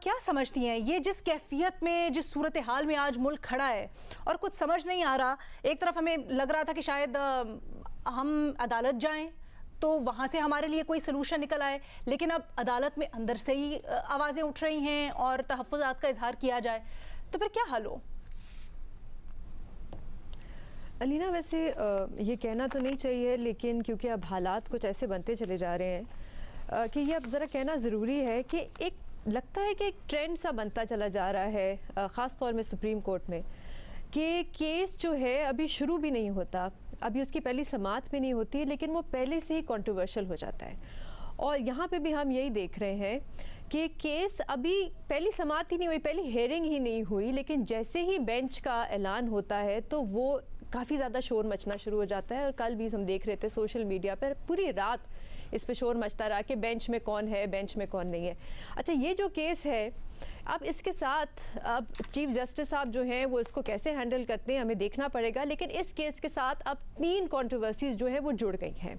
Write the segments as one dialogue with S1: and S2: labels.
S1: क्या समझती हैं ये जिस कैफियत में, जिस सूरत हाल में आज मुल्क खड़ा है और कुछ समझ नहीं आ रहा। एक तरफ हमें लग रहा था कि शायद हम अदालत जाएं तो वहाँ से हमारे लिए कोई सलूशन निकल आए, लेकिन अब अदालत में अंदर से ही आवाज़ें उठ रही हैं और तहफ़्फ़ुज़ात का इजहार किया जाए, तो फिर क्या हल हो?
S2: अलीना, वैसे ये कहना तो नहीं चाहिए, लेकिन क्योंकि अब हालात कुछ ऐसे बनते चले जा रहे हैं कि ये अब ज़रा कहना ज़रूरी है कि एक लगता है कि एक ट्रेंड सा बनता चला जा रहा है, ख़ास तौर में सुप्रीम कोर्ट में, कि केस जो है अभी शुरू भी नहीं होता, अभी उसकी पहली समाअत भी नहीं होती, लेकिन वो पहले से ही कंट्रोवर्शियल हो जाता है। और यहाँ पे भी हम यही देख रहे हैं कि केस अभी पहली समाअत ही नहीं हुई, पहली हेयरिंग ही नहीं हुई, लेकिन जैसे ही बेंच का ऐलान होता है तो वो काफ़ी ज़्यादा शोर मचना शुरू हो जाता है। और कल भी हम देख रहे थे सोशल मीडिया पर पूरी रात इस पे शोर मचता रहा कि बेंच में कौन है, बेंच में कौन नहीं है। अच्छा, ये जो केस है, अब इसके साथ अब चीफ जस्टिस साहब जो हैं वो इसको कैसे हैंडल करते हैं हमें देखना पड़ेगा, लेकिन इस केस के साथ अब 3 कंट्रोवर्सीज जो है वो जुड़ गई हैं।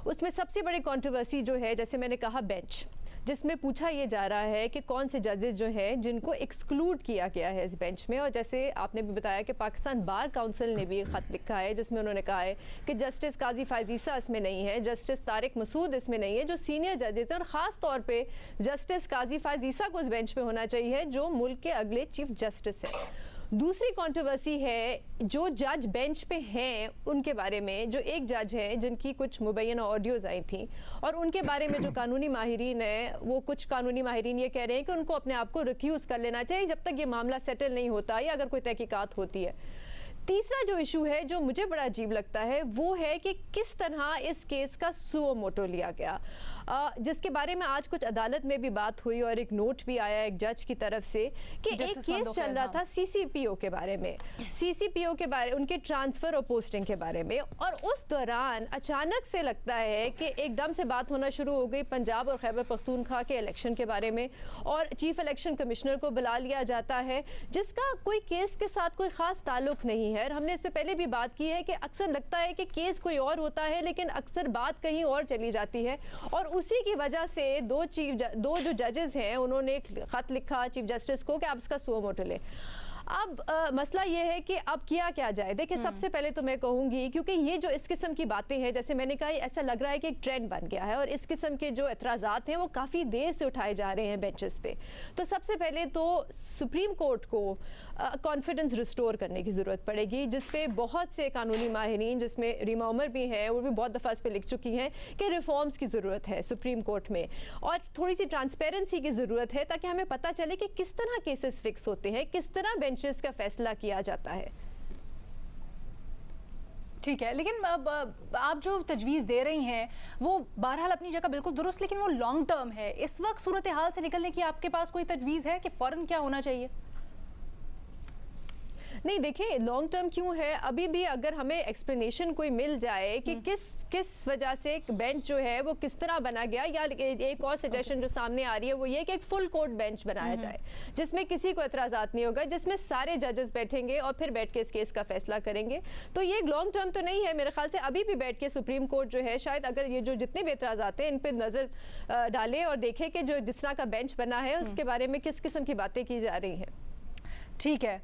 S2: उसमें सबसे बड़ी कंट्रोवर्सी जो है, जैसे मैंने कहा, बेंच, जिसमें पूछा ये जा रहा है कि कौन से जजेस जो हैं जिनको एक्सक्लूड किया गया है इस बेंच में। और जैसे आपने भी बताया कि पाकिस्तान बार काउंसिल ने भी एक ख़त लिखा है जिसमें उन्होंने कहा है कि जस्टिस काजी फायजीसा इसमें नहीं है, जस्टिस तारिक मसूद इसमें नहीं है, जो सीनियर जजेस हैं, और ख़ास तौर पे जस्टिस काजी फायजीसा को इस बेंच पे होना चाहिए जो मुल्क के अगले चीफ जस्टिस हैं। दूसरी कंट्रोवर्सी है जो जज बेंच पे हैं उनके बारे में, जो एक जज हैं जिनकी कुछ मुबैना ऑडियोज़ आई थी और उनके बारे में जो कानूनी माहिरीन है, वो कुछ कानूनी माहिरीन ये कह रहे हैं कि उनको अपने आप को रिक्यूज़ कर लेना चाहिए जब तक ये मामला सेटल नहीं होता या अगर कोई तहकीकात होती है। तीसरा जो इशू है जो मुझे बड़ा अजीब लगता है वो है कि किस तरह इस केस का सुओ मोटो लिया गया, जिसके बारे में आज कुछ अदालत में भी बात हुई और एक नोट भी आया एक जज की तरफ से कि एक केस चल रहा था सीसीपीओ के बारे में, सीसीपीओ के बारे, उनके ट्रांसफ़र और पोस्टिंग के बारे में। और उस दौरान अचानक से लगता है कि एकदम से बात होना शुरू हो गई पंजाब और खैबर पख्तूनख्वा के इलेक्शन के बारे में, और चीफ इलेक्शन कमिश्नर को बुला लिया जाता है जिसका कोई केस के साथ कोई ख़ास ताल्लुक़ नहीं है। हमने इस पे पहले भी बात की है कि अक्सर लगता है कि केस कोई और होता है लेकिन अक्सर बात कहीं और चली जाती है, और उसी की वजह से दो जो जजेस हैं उन्होंने एक खत लिखा चीफ जस्टिस को कि आप इसका सुओ मोटो लें। अब मसला ये है कि अब किया क्या जाए। देखिए, सबसे पहले तो मैं कहूँगी, क्योंकि ये जो इस किस्म की बातें हैं, जैसे मैंने कहा, ऐसा लग रहा है कि एक ट्रेंड बन गया है और इस किस्म के जो एतराज़ात हैं वो काफ़ी देर से उठाए जा रहे हैं बेंचेस पे। तो सबसे पहले तो सुप्रीम कोर्ट को कॉन्फिडेंस रिस्टोर करने की ज़रूरत पड़ेगी, जिस पे बहुत से कानूनी माहिरीन, जिसमें रीमा उमर भी हैं, वो भी बहुत दफ़ा इस पर लिख चुकी हैं कि रिफॉर्म्स की ज़रूरत है सुप्रीम कोर्ट में, और थोड़ी सी ट्रांसपेरेंसी की ज़रूरत है ताकि हमें पता चले कि किस तरह केसेस फिक्स होते हैं, किस तरह बेंचेस का फैसला किया जाता है।
S1: ठीक है, लेकिन अब आप जो तजवीज़ दे रही हैं वो बहरहाल अपनी जगह बिल्कुल दुरुस्त, लेकिन वो लॉन्ग टर्म है। इस वक्त सूरत हाल से निकलने की आपके पास कोई तजवीज़ है कि फ़ौरन क्या होना चाहिए?
S2: नहीं, देखिए, लॉन्ग टर्म क्यों है, अभी भी अगर हमें एक्सप्लेनेशन कोई मिल जाए कि किस वजह से बेंच जो है वो किस तरह बना गया, या एक और सजेशन जो सामने आ रही है वो ये कि एक फुल कोर्ट बेंच बनाया जाए जिसमें किसी को एतराज़ात नहीं होगा, जिसमें सारे जजेस बैठेंगे और फिर बैठ के इस केस का फैसला करेंगे। तो ये एक लॉन्ग टर्म तो नहीं है मेरे ख्याल से। अभी भी बैठ के सुप्रीम कोर्ट जो है शायद अगर ये जो जितने भी एतराज़ात हैं इन पर नज़र डाले और देखे कि जो जिस तरह का बेंच बना है उसके बारे में किस किस्म की बातें की जा रही हैं।
S1: ठीक है।